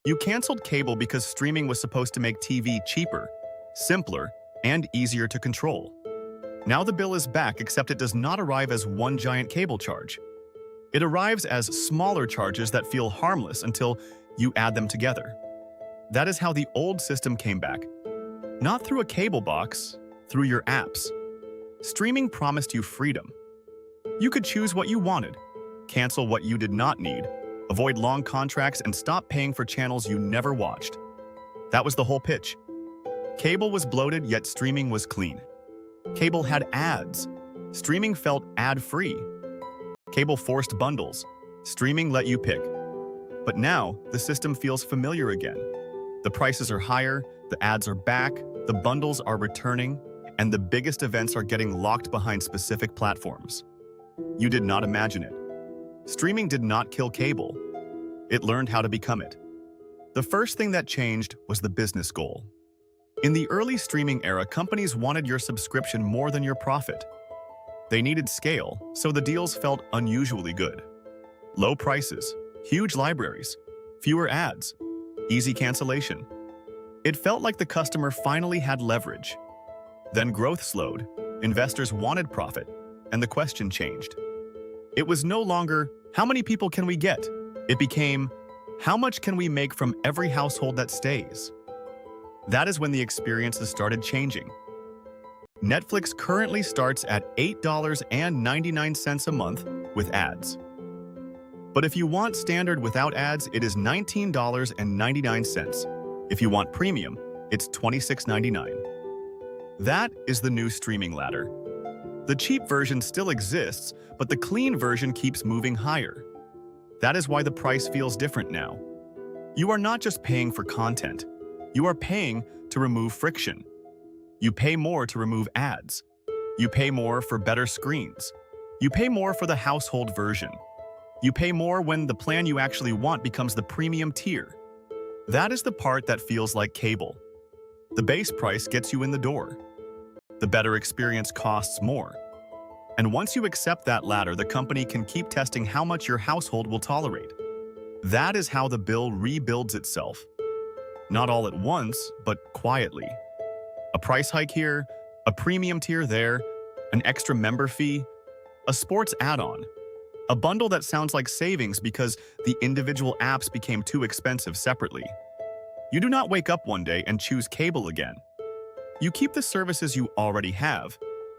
You canceled cable because streaming was supposed to make TV cheaper, simpler, and easier to control. Now the bill is back, except it does not arrive as one giant cable charge. It arrives as smaller charges that feel harmless until you add them together. That is how the old system came back. Not through a cable box, through your apps. Streaming promised you freedom. You could choose what you wanted, cancel what you did not need, avoid long contracts, and stop paying for channels you never watched. That was the whole pitch. Cable was bloated, yet streaming was clean. Cable had ads. Streaming felt ad-free. Cable forced bundles. Streaming let you pick. But now, the system feels familiar again. The prices are higher, the ads are back, the bundles are returning, and the biggest events are getting locked behind specific platforms. You did not imagine it. Streaming did not kill cable. It learned how to become it. The first thing that changed was the business goal. In the early streaming era, companies wanted your subscription more than your profit. They needed scale, so the deals felt unusually good. Low prices, huge libraries, fewer ads, easy cancellation. It felt like the customer finally had leverage. Then growth slowed, investors wanted profit, and the question changed. It was no longer, how many people can we get? It became, how much can we make from every household that stays? That is when the experiences started changing. Netflix currently starts at $8.99 a month with ads. But if you want standard without ads, it is $19.99. If you want premium, it's $26.99. That is the new streaming ladder. The cheap version still exists, but the clean version keeps moving higher. That is why the price feels different now. You are not just paying for content. You are paying to remove friction. You pay more to remove ads. You pay more for better screens. You pay more for the household version. You pay more when the plan you actually want becomes the premium tier. That is the part that feels like cable. The base price gets you in the door. The better experience costs more. And once you accept that ladder, the company can keep testing how much your household will tolerate. That is how the bill rebuilds itself. Not all at once, but quietly. A price hike here, a premium tier there, an extra member fee, a sports add-on, a bundle that sounds like savings because the individual apps became too expensive separately. You do not wake up one day and choose cable again. You keep the services you already have,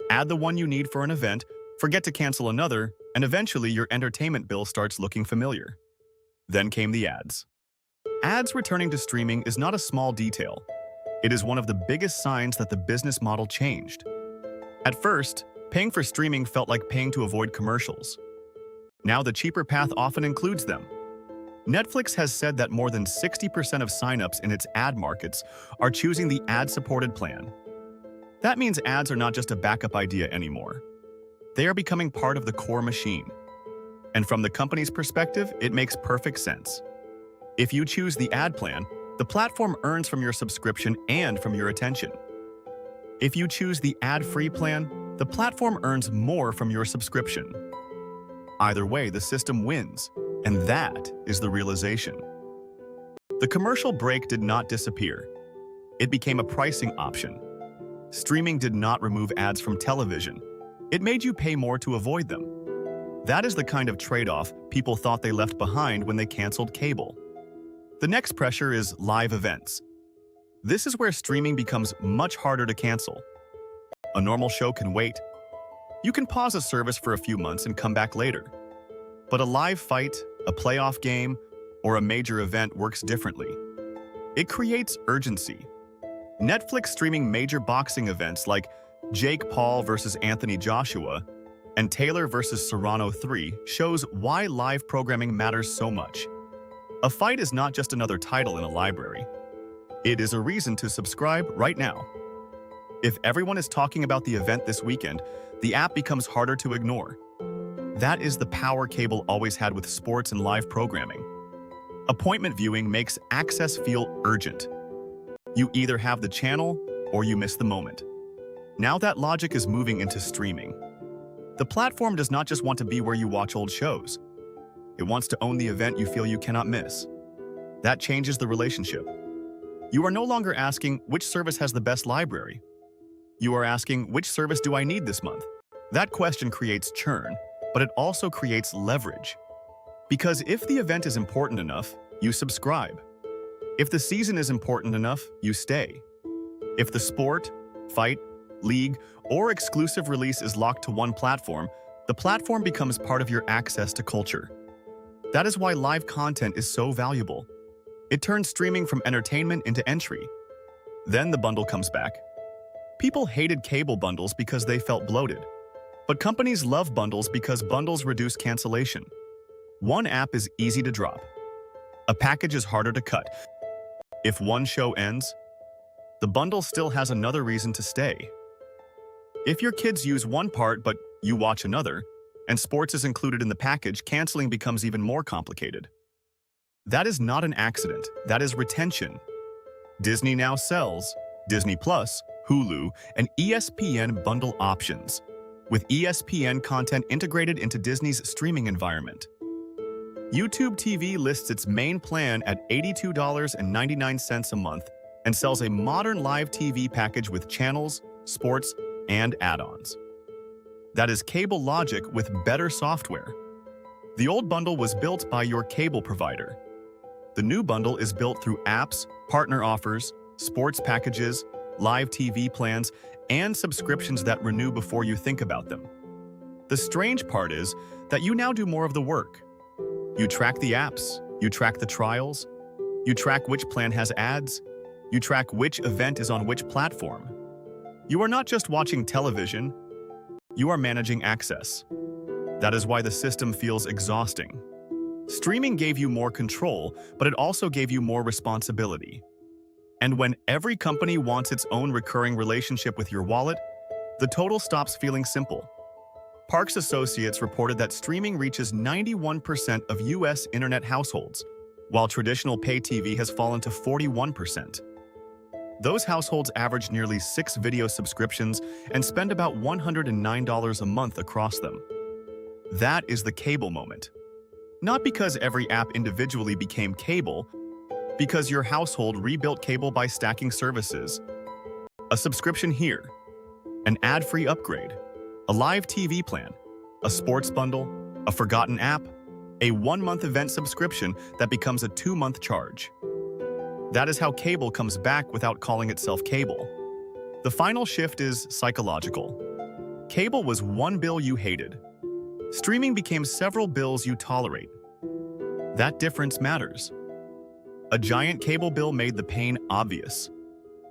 add the one you need for an event, forget to cancel another, and eventually your entertainment bill starts looking familiar. Then came the ads. Ads returning to streaming is not a small detail. It is one of the biggest signs that the business model changed. At first, paying for streaming felt like paying to avoid commercials. Now the cheaper path often includes them. Netflix has said that more than 60% of signups in its ad markets are choosing the ad-supported plan. That means ads are not just a backup idea anymore. They are becoming part of the core machine. And from the company's perspective, it makes perfect sense. If you choose the ad plan, the platform earns from your subscription and from your attention. If you choose the ad-free plan, the platform earns more from your subscription. Either way, the system wins, and that is the realization. The commercial break did not disappear. It became a pricing option. Streaming did not remove ads from television. It made you pay more to avoid them. That is the kind of trade-off people thought they left behind when they canceled cable. The next pressure is live events. This is where streaming becomes much harder to cancel. A normal show can wait. You can pause a service for a few months and come back later. But a live fight, a playoff game, or a major event works differently. It creates urgency. Netflix streaming major boxing events like Jake Paul versus Anthony Joshua and Taylor versus Serrano 3 shows why live programming matters so much. A fight is not just another title in a library. It is a reason to subscribe right now. If everyone is talking about the event this weekend, the app becomes harder to ignore. That is the power cable always had with sports and live programming. Appointment viewing makes access feel urgent. You either have the channel or you miss the moment. Now that logic is moving into streaming. The platform does not just want to be where you watch old shows. It wants to own the event you feel you cannot miss. That changes the relationship. You are no longer asking which service has the best library. You are asking which service do I need this month? That question creates churn, but it also creates leverage. Because if the event is important enough, you subscribe. If the season is important enough, you stay. If the sport, fight, league, or exclusive release is locked to one platform, the platform becomes part of your access to culture. That is why live content is so valuable. It turns streaming from entertainment into entry. Then the bundle comes back. People hated cable bundles because they felt bloated. But companies love bundles because bundles reduce cancellation. One app is easy to drop. A package is harder to cut. If one show ends, the bundle still has another reason to stay. If your kids use one part but you watch another, and sports is included in the package, canceling becomes even more complicated. That is not an accident, that is retention. Disney now sells Disney Plus, Hulu, and ESPN bundle options, with ESPN content integrated into Disney's streaming environment. YouTube TV lists its main plan at $82.99 a month and sells a modern live TV package with channels, sports, and add-ons. That is cable logic with better software. The old bundle was built by your cable provider. The new bundle is built through apps, partner offers, sports packages, live TV plans, and subscriptions that renew before you think about them. The strange part is that you now do more of the work. You track the apps, you track the trials, you track which plan has ads, you track which event is on which platform. You are not just watching television, you are managing access. That is why the system feels exhausting. Streaming gave you more control, but it also gave you more responsibility. And when every company wants its own recurring relationship with your wallet, the total stops feeling simple. Parks Associates reported that streaming reaches 91% of US internet households, while traditional pay TV has fallen to 41%. Those households average nearly 6 video subscriptions and spend about $109 a month across them. That is the cable moment. Not because every app individually became cable, because your household rebuilt cable by stacking services. A subscription here, an ad-free upgrade, a live TV plan, a sports bundle, a forgotten app, a 1-month event subscription that becomes a 2-month charge. That is how cable comes back without calling itself cable. The final shift is psychological. Cable was one bill you hated. Streaming became several bills you tolerate. That difference matters. A giant cable bill made the pain obvious.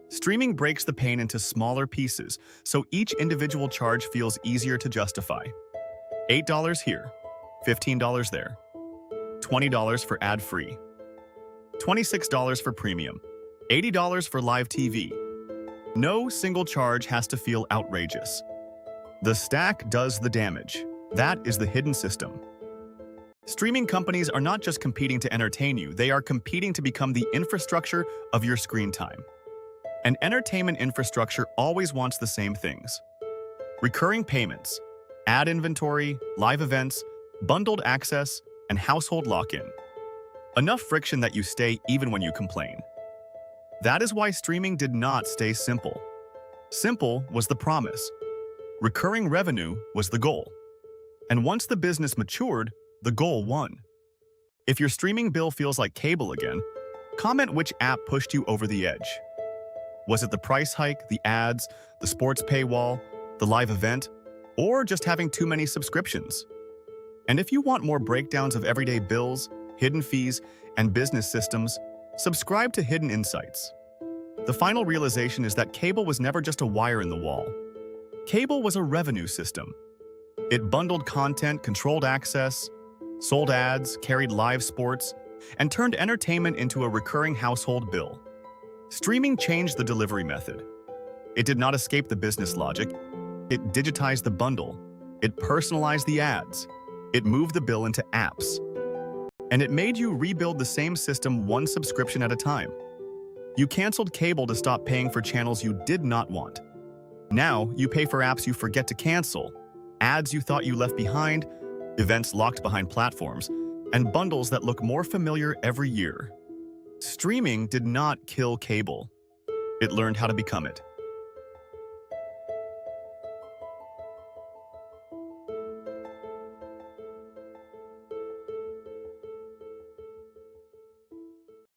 Streaming breaks the pain into smaller pieces, so each individual charge feels easier to justify. $8 here, $15 there, $20 for ad-free, $26 for premium, $80 for live TV. No single charge has to feel outrageous. The stack does the damage. That is the hidden system. Streaming companies are not just competing to entertain you, they are competing to become the infrastructure of your screen time. An entertainment infrastructure always wants the same things: recurring payments, ad inventory, live events, bundled access, and household lock-in. Enough friction that you stay even when you complain. That is why streaming did not stay simple. Simple was the promise. Recurring revenue was the goal. And once the business matured, the goal won. If your streaming bill feels like cable again, comment which app pushed you over the edge. Was it the price hike, the ads, the sports paywall, the live event, or just having too many subscriptions? And if you want more breakdowns of everyday bills, hidden fees, and business systems, subscribe to Hidden Insights. The final realization is that cable was never just a wire in the wall. Cable was a revenue system. It bundled content, controlled access, sold ads, carried live sports, and turned entertainment into a recurring household bill. Streaming changed the delivery method. It did not escape the business logic. It digitized the bundle. It personalized the ads. It moved the bill into apps. And it made you rebuild the same system one subscription at a time. You canceled cable to stop paying for channels you did not want. Now, you pay for apps you forget to cancel, ads you thought you left behind, events locked behind platforms, and bundles that look more familiar every year. Streaming did not kill cable. It learned how to become it.